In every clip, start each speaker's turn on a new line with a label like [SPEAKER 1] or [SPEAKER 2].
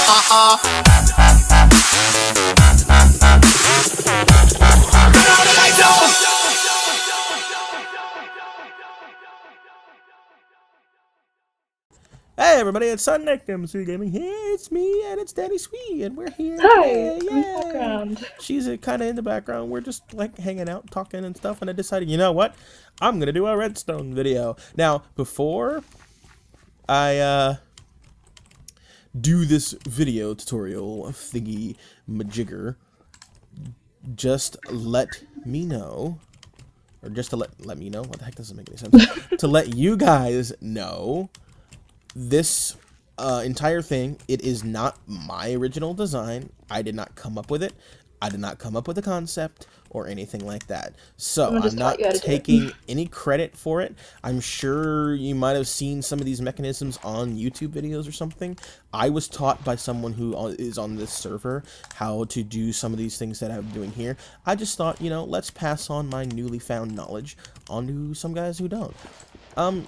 [SPEAKER 1] Hey everybody, it's SnakeMCGaming here. It's me and it's Danny Sweet, and we're here.
[SPEAKER 2] Hi,
[SPEAKER 1] Yay,
[SPEAKER 2] in the
[SPEAKER 1] yay.
[SPEAKER 2] background.
[SPEAKER 1] She's kind of in the background. We're just like hanging out, talking and stuff. And I decided, you know what? I'm gonna do a redstone video. Now, before I do this video tutorial thingy majigger, just let me know, or just to let me know. What the heck doesn't make any sense? To let you guys know. This entire thing, it is not my original design. I did not come up with it. I did not come up with the concept or anything like that. So I'm not taking any credit for it. I'm sure you might have seen some of these mechanisms on YouTube videos or something. I was taught by someone who is on this server how to do some of these things that I'm doing here. I just thought, you know, let's pass on my newly found knowledge onto some guys who don't.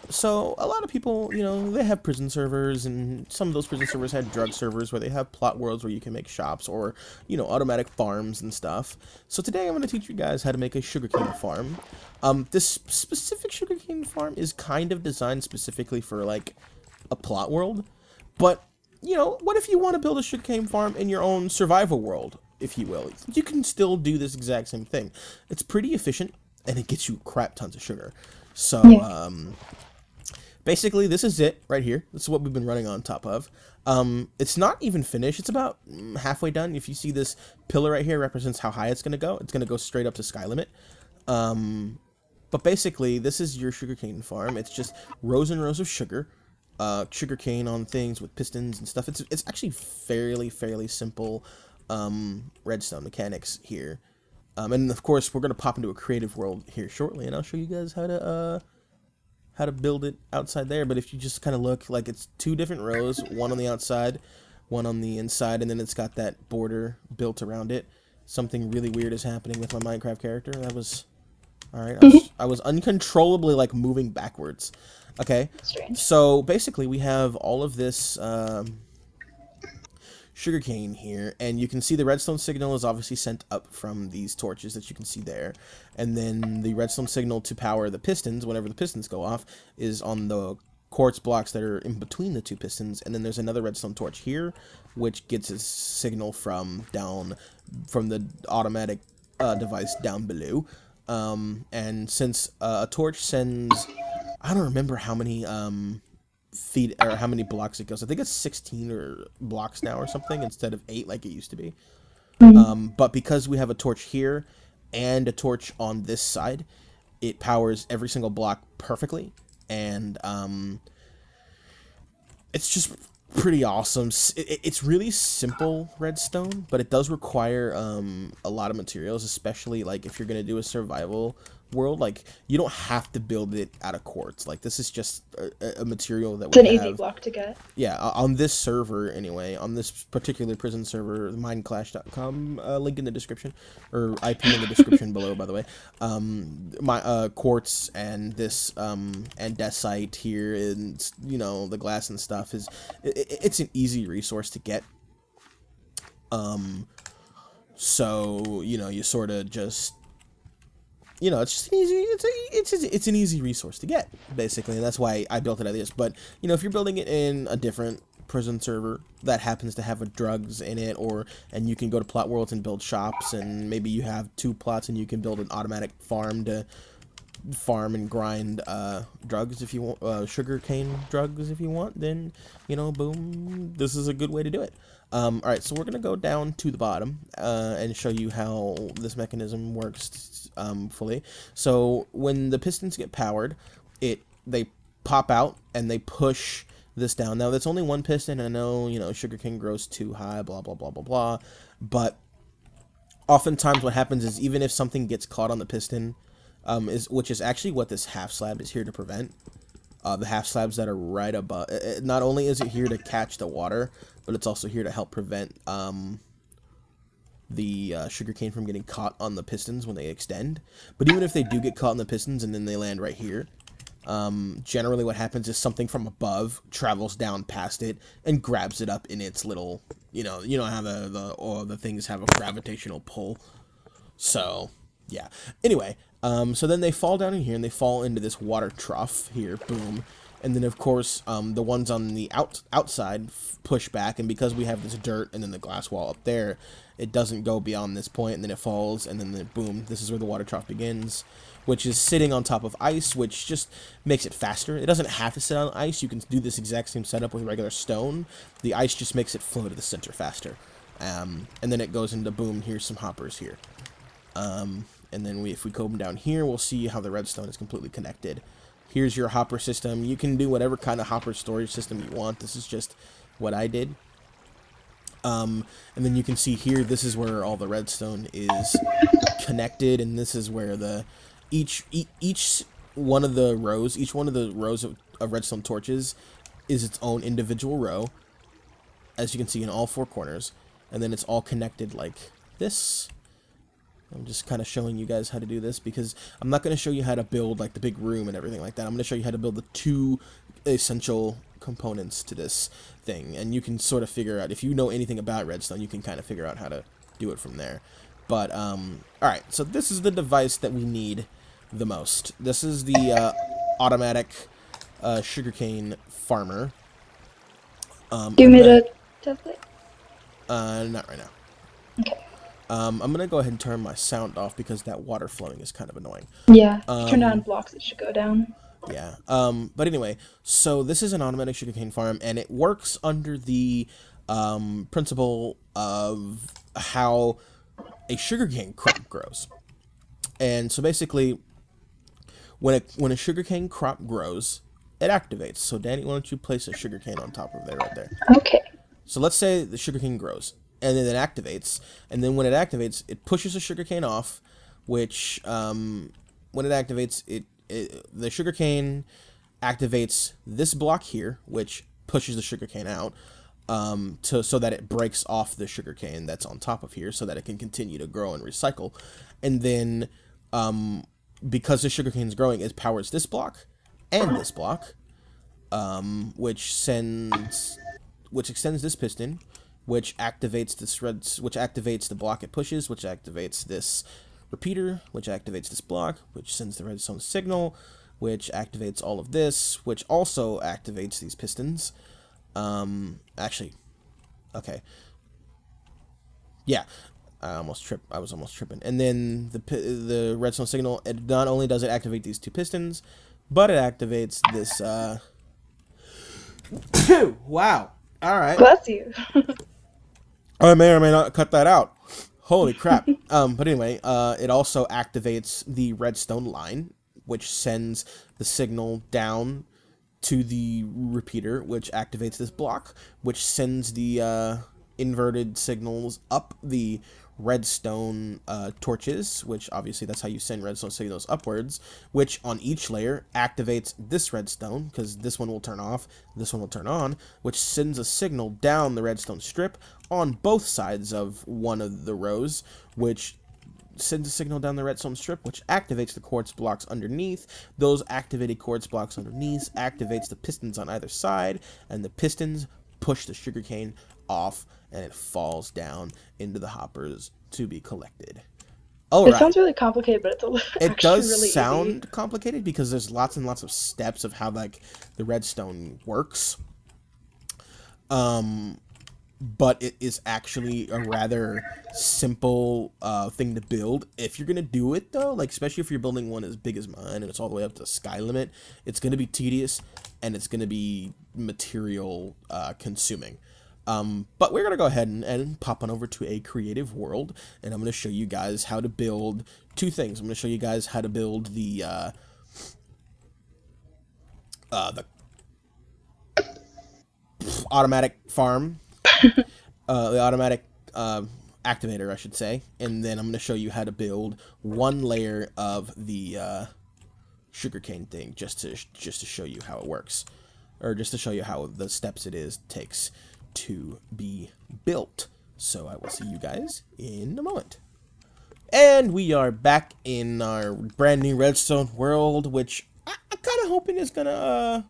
[SPEAKER 1] So a lot of people, you know, they have prison servers, and some of those prison servers had drug servers where they have plot worlds where you can make shops or, you know, automatic farms and stuff. So today I'm going to teach you guys how to make a sugarcane farm. This specific sugarcane farm is kind of designed specifically for, like, a plot world. But, you know, what if you want to build a sugarcane farm in your own survival world, if you will? You can still do this exact same thing. It's pretty efficient, and it gets you crap tons of sugar. So, basically, this is it right here. This is what we've been running on top of. It's not even finished. It's about halfway done. If you see this pillar right here, represents how high it's going to go. It's going to go straight up to sky limit. But basically, this is your sugarcane farm. It's just rows and rows of sugar. Sugarcane on things with pistons and stuff. It's actually fairly simple redstone mechanics here. And of course, we're gonna pop into a creative world here shortly, and I'll show you guys how to build it outside there. But if you just kind of look, like, it's two different rows, one on the outside, one on the inside, and then it's got that border built around it. Something really weird is happening with my Minecraft character. That was all right. I was uncontrollably like moving backwards. Okay,
[SPEAKER 2] Strange.
[SPEAKER 1] So basically, we have all of this. Sugarcane here, and you can see the redstone signal is obviously sent up from these torches that you can see there, and then the redstone signal to power the pistons, whenever the pistons go off, is on the quartz blocks that are in between the two pistons, and then there's another redstone torch here, which gets its signal from the automatic device down below, and since a torch sends, I don't remember how many feet or how many blocks it goes. I think it's 16 or blocks now or something instead of 8 like it used to be. But because we have a torch here and a torch on this side, it powers every single block perfectly, and it's just pretty awesome. It's really simple redstone, but it does require a lot of materials, especially like if you're gonna do a survival world. Like, you don't have to build it out of quartz. Like, this is just a material that
[SPEAKER 2] it's an easy block to get.
[SPEAKER 1] Yeah, on this server anyway, on this particular prison server, mineclash.com, link in the description, or IP in the description below, by the way. My quartz and this andesite here, and, you know, the glass and stuff is it's an easy resource to get. So, you know, you sort of just, you know, it's just an easy, it's an easy resource to get, basically, and that's why I built it like this. But, you know, if you're building it in a different prison server that happens to have drugs in it, and you can go to plot worlds and build shops, and maybe you have 2 plots and you can build an automatic farm to farm and grind drugs if you want, sugarcane drugs if you want, then, you know, boom, this is a good way to do it. Alright, so we're gonna go down to the bottom and show you how this mechanism works fully. So when the pistons get powered, they pop out and they push this down. Now that's only one piston. I know, you know, sugarcane grows too high, blah blah blah blah blah, but oftentimes what happens is, even if something gets caught on the piston, which is actually what this half slab is here to prevent. The half slabs that are right above, not only is it here to catch the water, but it's also here to help prevent the sugarcane from getting caught on the pistons when they extend. But even if they do get caught on the pistons and then they land right here, Generally what happens is something from above travels down past it and grabs it up in its little, you know how the things have a gravitational pull. So, yeah. Anyway, so then they fall down in here and they fall into this water trough here, boom. And then, of course, the ones on the outside push back, and because we have this dirt and then the glass wall up there, it doesn't go beyond this point, and then it falls, and then boom, this is where the water trough begins, which is sitting on top of ice, which just makes it faster. It doesn't have to sit on ice. You can do this exact same setup with regular stone. The ice just makes it flow to the center faster. And then it goes into boom, here's some hoppers here. And then if we go down here, we'll see how the redstone is completely connected. Here's your hopper system. You can do whatever kind of hopper storage system you want. This is just what I did. And then you can see here, this is where all the redstone is connected, and this is where each one of the rows of redstone torches is its own individual row, as you can see in all four corners, and then it's all connected like this. I'm just kind of showing you guys how to do this because I'm not going to show you how to build like the big room and everything like that. I'm going to show you how to build the two essential components to this thing, and you can sort of figure out, if you know anything about redstone, you can kind of figure out how to do it from there. But alright, so this is the device that we need the most. This is the automatic sugarcane farmer.
[SPEAKER 2] Give me the template.
[SPEAKER 1] Not right now.
[SPEAKER 2] Okay.
[SPEAKER 1] I'm gonna go ahead and turn my sound off because that water flowing is kind of annoying.
[SPEAKER 2] Yeah, turn down blocks, it should go down.
[SPEAKER 1] Yeah. But anyway, so this is an automatic sugarcane farm, and it works under the principle of how a sugarcane crop grows. And so basically, when a sugarcane crop grows, it activates. So Danny, why don't you place a sugarcane on top of there, right there?
[SPEAKER 2] Okay.
[SPEAKER 1] So let's say the sugarcane grows, and then it activates, and then when it activates, it pushes the sugarcane off, which when it activates, the sugarcane activates this block here, which pushes the sugarcane out, so that it breaks off the sugarcane that's on top of here, so that it can continue to grow and recycle. And then because the sugarcane is growing, it powers this block and this block, which extends this piston, which activates which activates the block it pushes, which activates this repeater, which activates this block, which sends the redstone signal, which activates all of this, which also activates these pistons. Actually, okay. Yeah, I was almost tripping. And then the redstone signal, it not only does it activate these two pistons, but it activates this. Wow. All right.
[SPEAKER 2] Bless you.
[SPEAKER 1] I may or may not cut that out. Holy crap. But anyway, it also activates the redstone line, which sends the signal down to the repeater, which activates this block, which sends the inverted signals up the redstone torches, which obviously that's how you send redstone signals upwards, which on each layer activates this redstone, because this one will turn off, this one will turn on, which sends a signal down the redstone strip on both sides of one of the rows, which sends a signal down the redstone strip, which activates the quartz blocks underneath. Those activated quartz blocks underneath activates the pistons on either side, and the pistons push the sugarcane off, and it falls down into the hoppers to be collected.
[SPEAKER 2] It sounds really complicated, but
[SPEAKER 1] it does
[SPEAKER 2] really
[SPEAKER 1] sound
[SPEAKER 2] easy.
[SPEAKER 1] Complicated because there's lots and lots of steps of how like the redstone works. But it is actually a rather simple thing to build. If you're gonna do it though, like especially if you're building one as big as mine and it's all the way up to the sky limit, it's gonna be tedious and it's gonna be material consuming. But we're gonna go ahead and pop on over to a creative world, and I'm gonna show you guys how to build two things. I'm gonna show you guys how to build the automatic farm. The automatic activator, I should say, and then I'm going to show you how to build one layer of the sugarcane thing, just to show you how it works, or just to show you how the steps takes to be built. So I will see you guys in a moment. And we are back in our brand new redstone world, which I'm kind of hoping it's gonna,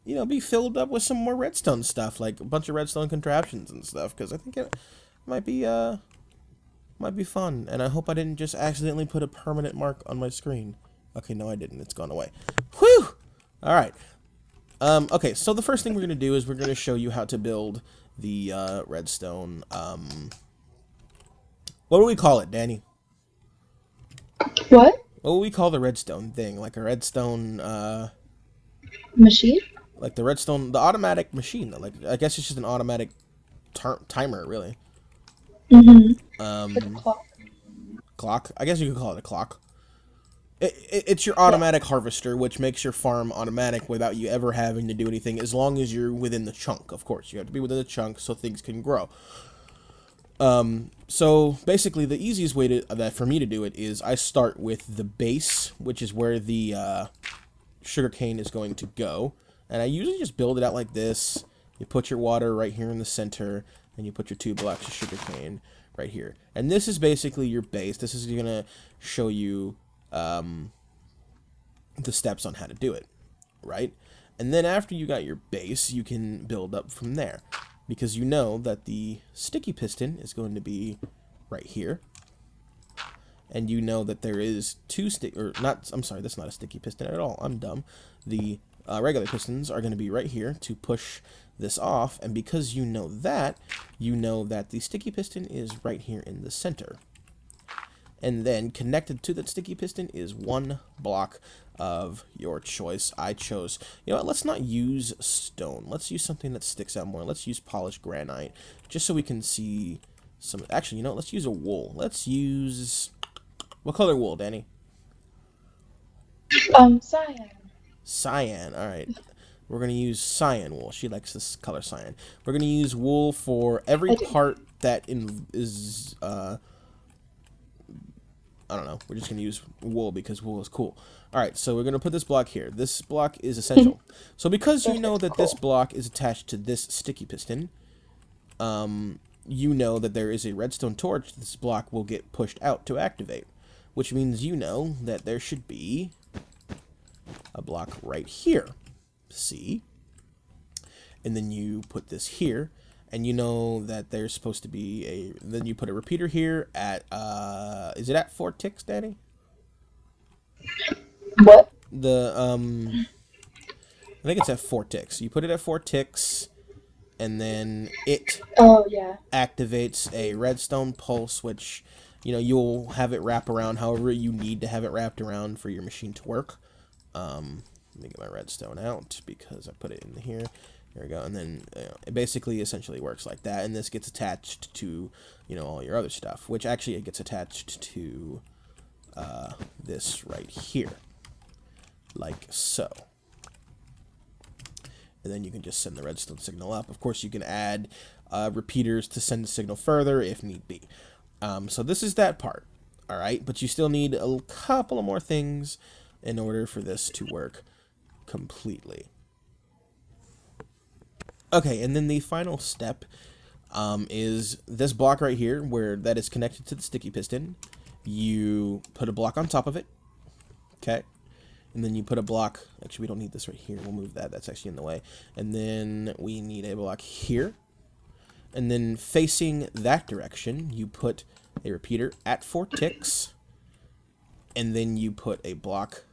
[SPEAKER 1] you know, be filled up with some more redstone stuff, like a bunch of redstone contraptions and stuff, because I think it might be fun, and I hope I didn't just accidentally put a permanent mark on my screen. Okay, no, I didn't. It's gone away. Whew! All right. Okay, so the first thing we're gonna do is we're gonna show you how to build the redstone. What do we call it, Danny?
[SPEAKER 2] What?
[SPEAKER 1] What would we call the redstone thing? Like a redstone,
[SPEAKER 2] Machine?
[SPEAKER 1] like the redstone, the automatic machine. Like, I guess it's just an automatic timer, really.
[SPEAKER 2] Mm-hmm. Like a clock.
[SPEAKER 1] Clock? I guess you could call it a clock. It's your automatic harvester, which makes your farm automatic without you ever having to do anything, as long as you're within the chunk, of course. You have to be within the chunk so things can grow. So basically, the easiest way for me to do it is I start with the base, which is where the sugarcane is going to go. And I usually just build it out like this. You put your water right here in the center, and you put your 2 blocks of sugarcane right here. And this is basically your base. This is going to show you the steps on how to do it, right? And then after you got your base, you can build up from there, because you know that the sticky piston is going to be right here, and you know that there is I'm sorry, that's not a sticky piston at all. I'm dumb. The regular pistons are going to be right here to push this off, and because you know that the sticky piston is right here in the center. And then connected to that sticky piston is 1 block of your choice. I chose, you know what, let's not use stone. Let's use something that sticks out more. Let's use polished granite, just so we can see some. Actually, you know what, let's use a wool. Let's use, what color wool, Danny?
[SPEAKER 2] Cyan.
[SPEAKER 1] Cyan, alright. We're going to use cyan wool. She likes this color cyan. We're going to use wool for every part that is, I don't know. We're just going to use wool because wool is cool. All right, so we're going to put this block here. This block is essential. So because you know that this block is attached to this sticky piston, you know that there is a redstone torch. This block will get pushed out to activate, which means you know that there should be a block right here. See? And then you put this here. And you know that there's supposed to be then you put a repeater here at, is it at 4 ticks, Danny?
[SPEAKER 2] What?
[SPEAKER 1] I think it's at 4 ticks. You put it at 4 ticks, and then it activates a redstone pulse, which, you know, you'll have it wrap around however you need to have it wrapped around for your machine to work. Let me get my redstone out because I put it in here. There we go, and then it basically essentially works like that, and this gets attached to, you know, all your other stuff, which actually it gets attached to this right here, like so. And then you can just send the redstone signal up. Of course, you can add repeaters to send the signal further if need be. So this is that part, all right? But you still need a couple of more things in order for this to work completely. Okay, and then the final step is this block right here, where that is connected to the sticky piston. You put a block on top of it, okay? And then you put a block, actually we don't need this right here, we'll move that, that's actually in the way. And then we need a block here. And then facing that direction, you put a repeater at 4 ticks. And then you put a block,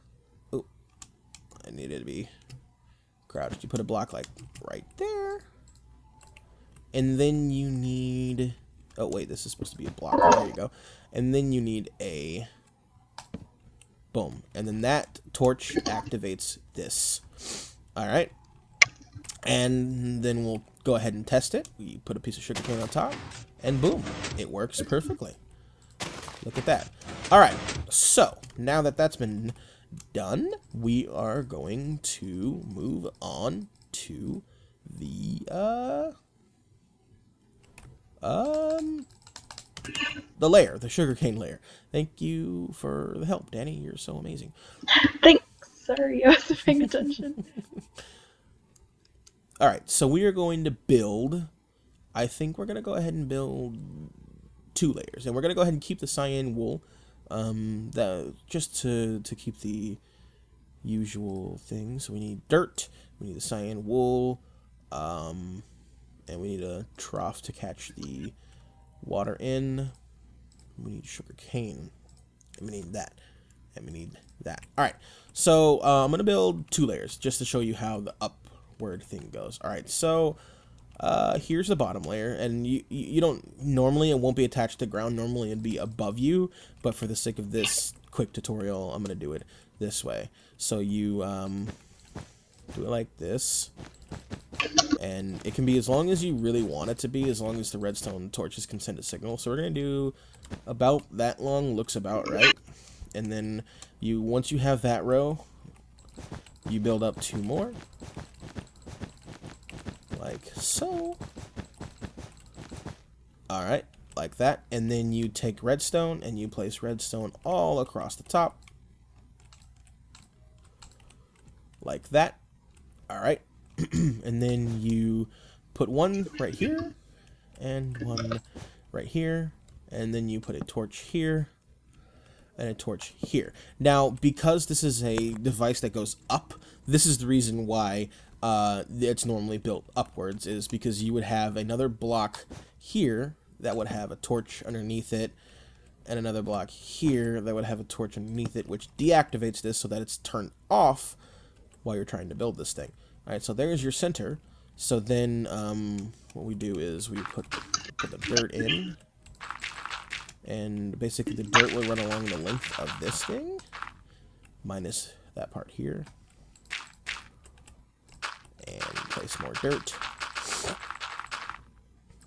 [SPEAKER 1] oh, I need it to be crouched. You put a block like right there. And then you need, oh wait, this is supposed to be a block. There you go. And then you need a, boom. And then that torch activates this. All right. And then we'll go ahead and test it. We put a piece of sugarcane on top, and boom, it works perfectly. Look at that. All right, so now that that's been done, we are going to move on to the layer, the sugarcane layer. Thank you for the help, Danny. You're so amazing.
[SPEAKER 2] Thanks. Sorry, I wasn't paying attention.
[SPEAKER 1] All right, so we are going to build, I think we're going to go ahead and build 2 layers. And we're going to go ahead and keep the cyan wool, just to keep the, usual things. We need dirt, we need the cyan wool, and we need a trough to catch the water in. We need sugar cane, and we need that, and we need that. All right, so I'm gonna build 2 layers just to show you how the upward thing goes. All right, so here's the bottom layer, and you don't normally, it won't be attached to the ground. Normally it'd be above you, but for the sake of this quick tutorial, I'm gonna do it this way. So you do it like this, and it can be as long as you really want it to be, as long as the redstone torches can send a signal. So we're gonna do about that long, looks about right. And then once you have that row, you build up 2 more, like so. All right, like that. And then you take redstone and you place redstone all across the top, like that. All right. And then you put 1 right here and 1 right here, and then you put a torch here and a torch here. Now, because this is a device that goes up, this is the reason why it's normally built upwards, is because you would have another block here that would have a torch underneath it, and another block here that would have a torch underneath it, which deactivates this so that it's turned off while you're trying to build this thing. All right, so there's your center. So then what we do is we put the dirt in, and basically the dirt will run along the length of this thing, minus that part here, and place more dirt.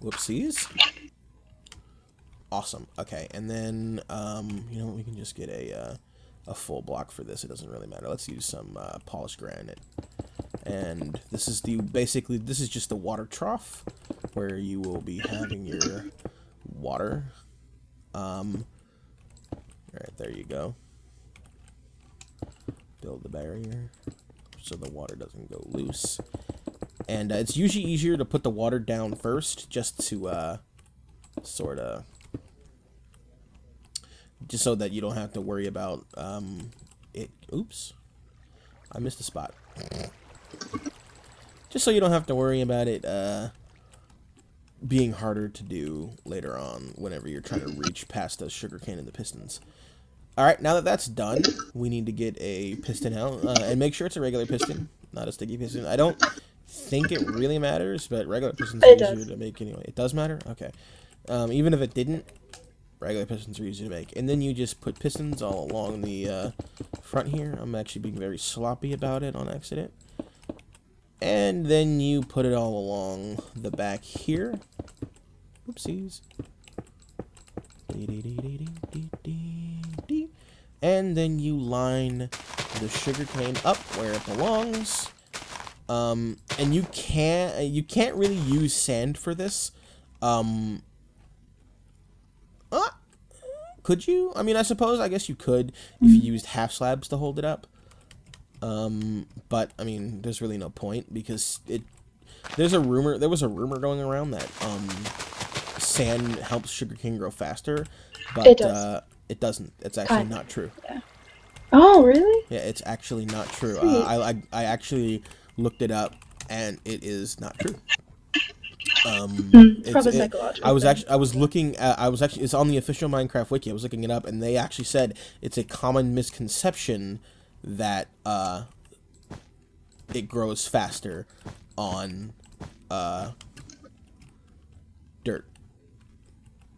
[SPEAKER 1] Whoopsies. Awesome. Okay, and then you know, we can just get a full block for this. It doesn't really matter. Let's use some polished granite. And this is basically this is just the water trough where you will be having your water. All right, there you go. Build the barrier so the water doesn't go loose. And it's usually easier to put the water down first, just to sort of, just so that you don't have to worry about it. Oops, I missed a spot. Just so you don't have to worry about it being harder to do later on whenever you're trying to reach past the sugarcane and the pistons. Alright, now that that's done, we need to get a piston out, and make sure it's a regular piston, not a sticky piston. I don't think it really matters, but regular pistons are easier to make anyway. It does matter? Okay. Even if it didn't, regular pistons are easy to make. And then you just put pistons all along the front here. I'm actually being very sloppy about it on accident. And then you put it all along the back here. Oopsies. And then you line the sugarcane up where it belongs. And you can't really use sand for this. Could you? I mean, I guess you could if you used half slabs to hold it up. But I mean, there's really no point because there was a rumor going around that sand helps sugarcane grow faster, but it doesn't. It's actually not true.
[SPEAKER 2] Yeah. Oh, really?
[SPEAKER 1] Yeah, it's actually not true. I actually looked it up, and it is not true.
[SPEAKER 2] Probably psychological.
[SPEAKER 1] It's on the official Minecraft wiki. I was looking it up, and they actually said it's a common misconception that it grows faster on dirt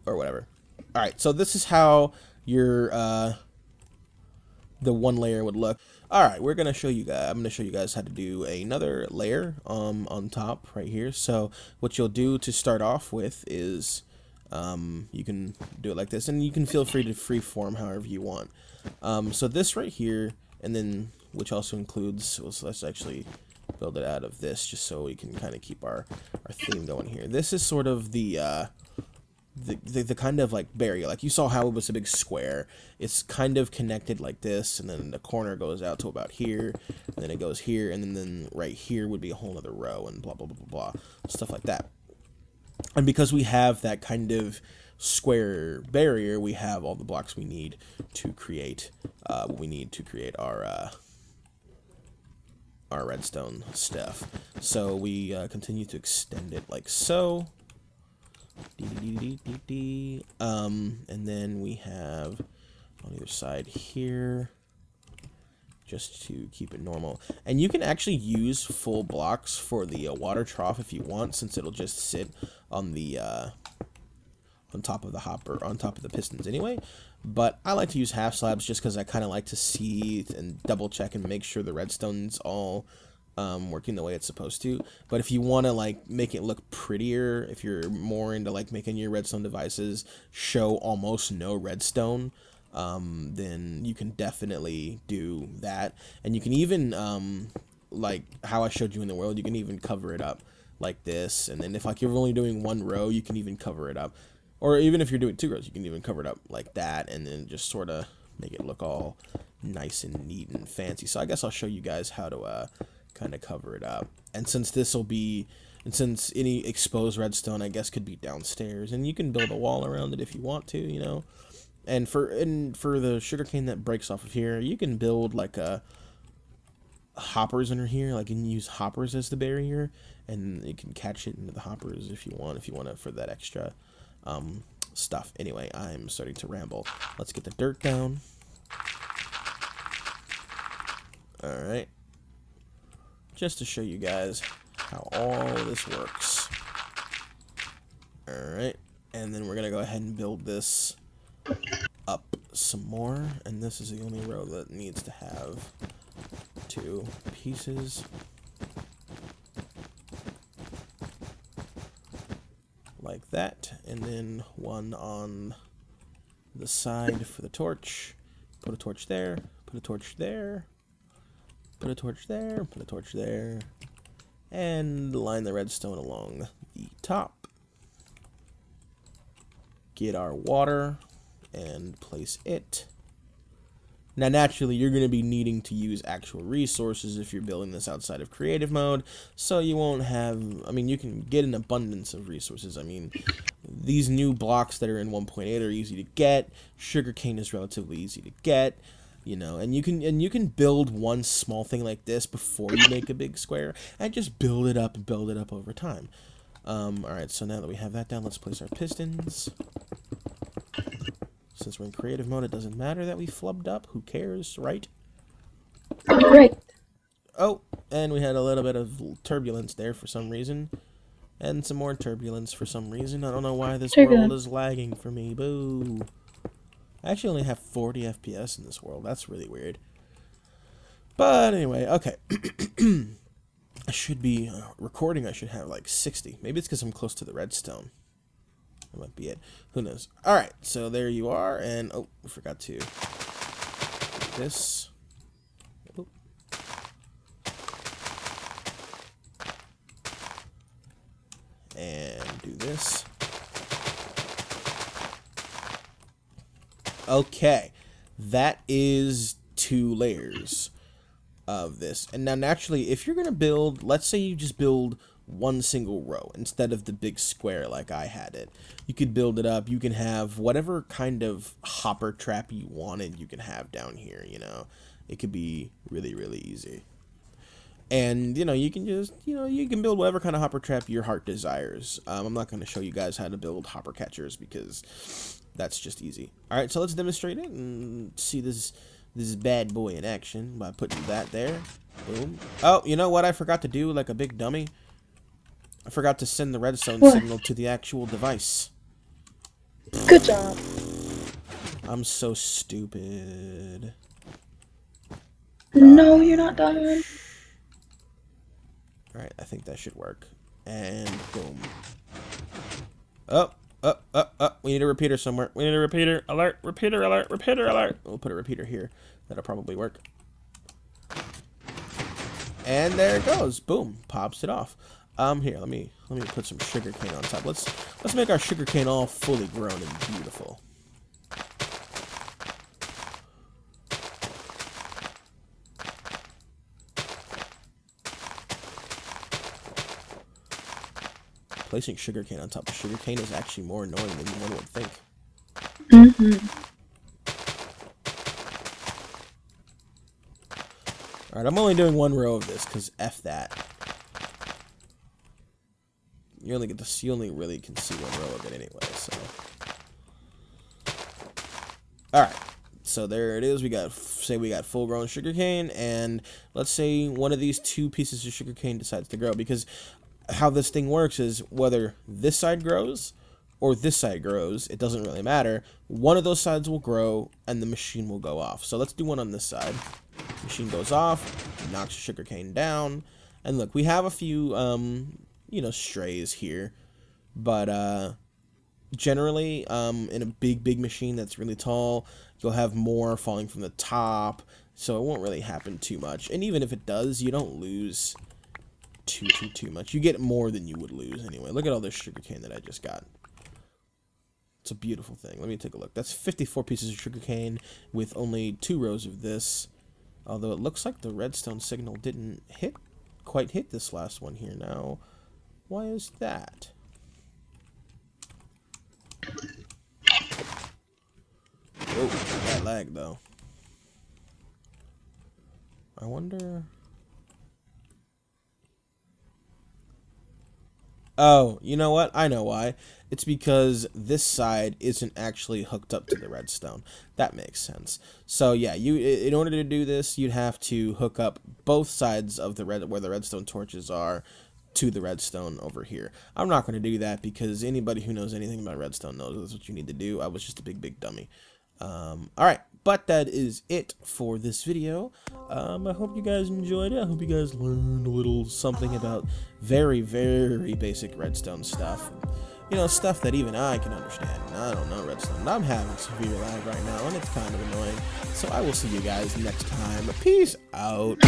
[SPEAKER 1] or whatever. All right, so this is how your the one layer would look. All right, I'm gonna show you guys how to do another layer on top right here. So what you'll do to start off with is you can do it like this, and you can feel free to freeform however you want. So this right here, and then which also includes, so let's actually build it out of this just so we can kind of keep our theme going here. This is sort of the kind of like barrier, like you saw how it was a big square. It's kind of connected like this, and then the corner goes out to about here, and then it goes here, and then right here would be a whole other row, and blah blah blah blah blah, stuff like that. And because we have that kind of square barrier, we have all the blocks we need to create what we need to create our our redstone stuff. So we continue to extend it like so. And then we have on either side here, just to keep it normal. And you can actually use full blocks for the water trough if you want, since it'll just sit on the on top of the hopper, on top of the pistons anyway. But I like to use half slabs just because I kind of like to see and double check and make sure the redstone's all working the way it's supposed to. But if you want to like make it look prettier, if you're more into like making your redstone devices show almost no redstone, then you can definitely do that. And you can even like how I showed you in the world, you can even cover it up like this. And then if like you're only doing one row, you can even cover it up. Or even if you're doing 2 rows, you can even cover it up like that, and then just sort of make it look all nice and neat and fancy. So I guess I'll show you guys how to kind of cover it up. And since this will be, and since any exposed redstone, I guess, could be downstairs, and you can build a wall around it if you want to, you know. And for the sugarcane that breaks off of here, you can build like hoppers under here, like you can use hoppers as the barrier, and you can catch it into the hoppers if you want it for that extra stuff. Anyway, I'm starting to ramble. Let's get the dirt down. Alright. Just to show you guys how all this works. Alright. And then we're going to go ahead and build this up some more. And this is the only row that needs to have 2 pieces. Like that, and then 1 on the side for the torch. Put a torch there, put a torch there, put a torch there, put a torch there, and line the redstone along the top. Get our water and place it. Now, naturally, you're going to be needing to use actual resources if you're building this outside of creative mode, so you won't have, I mean, you can get an abundance of resources. I mean, these new blocks that are in 1.8 are easy to get. Sugarcane is relatively easy to get, you know, and you can build one small thing like this before you make a big square, and just build it up over time. Alright, so now that we have that down, let's place our pistons. Since we're in creative mode, it doesn't matter that we flubbed up. Who cares, right?
[SPEAKER 2] Right.
[SPEAKER 1] Oh, and we had a little bit of turbulence there for some reason. And some more turbulence for some reason. I don't know why this world is lagging for me. Boo. I actually only have 40 FPS in this world. That's really weird. But anyway, okay. I should be recording. I should have like 60. Maybe it's because I'm close to the redstone. That might be it. Who knows? Alright, so there you are. And, oh, I forgot to do this. Oh. And do this. Okay. That is 2 layers of this. And now, naturally, if you're going to build, let's say you just build 1 single row instead of the big square like I had it. You could build it up. You can have whatever kind of hopper trap you wanted, you can have down here, you know. It could be really, really easy. And, you know, you can just, you know, you can build whatever kind of hopper trap your heart desires. I'm not going to show you guys how to build hopper catchers because that's just easy. Alright, so let's demonstrate it and see this bad boy in action by putting that there. Boom. Oh, you know what I forgot to do like a big dummy? I forgot to send the redstone signal to the actual device.
[SPEAKER 2] Good job.
[SPEAKER 1] I'm so stupid.
[SPEAKER 2] No, you're not done.
[SPEAKER 1] Alright, I think that should work. And boom. Oh, we need a repeater somewhere. We need a repeater. Alert, repeater alert, repeater alert. We'll put a repeater here. That'll probably work. And there it goes. Boom. Pops it off. Here, let me put some sugarcane on top. Let's make our sugarcane all fully grown and beautiful. Placing sugarcane on top of sugarcane is actually more annoying than one would think.
[SPEAKER 2] Mm-hmm.
[SPEAKER 1] Alright, I'm only doing one row of this, because F that. You only really can see one row of it anyway, so. Alright, so there it is. We got full grown sugarcane, and let's say one of these 2 pieces of sugarcane decides to grow, because how this thing works is whether this side grows or this side grows, it doesn't really matter. One of those sides will grow and the machine will go off. So let's do one on this side. Machine goes off, knocks sugarcane down, and look, we have a few you know, strays here, but generally in a big machine that's really tall, you'll have more falling from the top, so it won't really happen too much. And even if it does, you don't lose too much. You get more than you would lose anyway. Look at all this sugarcane that I just got. It's a beautiful thing. Let me take a look. That's 54 pieces of sugarcane with only 2 rows of this. Although it looks like the redstone signal didn't quite hit this last one here now. Why is that? Oh, that lag though. I wonder. Oh, you know what? I know why. It's because this side isn't actually hooked up to the redstone. That makes sense. So yeah, in order to do this, you'd have to hook up both sides of the where the redstone torches are to the redstone over here. I'm not going to do that because anybody who knows anything about redstone knows that's what you need to do. I was just a big dummy. Alright, but that is it for this video. I hope you guys enjoyed it. I hope you guys learned a little something about very basic redstone stuff. You know, stuff that even I can understand. I don't know redstone. I'm having severe lag right now, and it's kind of annoying. So I will see you guys next time. Peace out.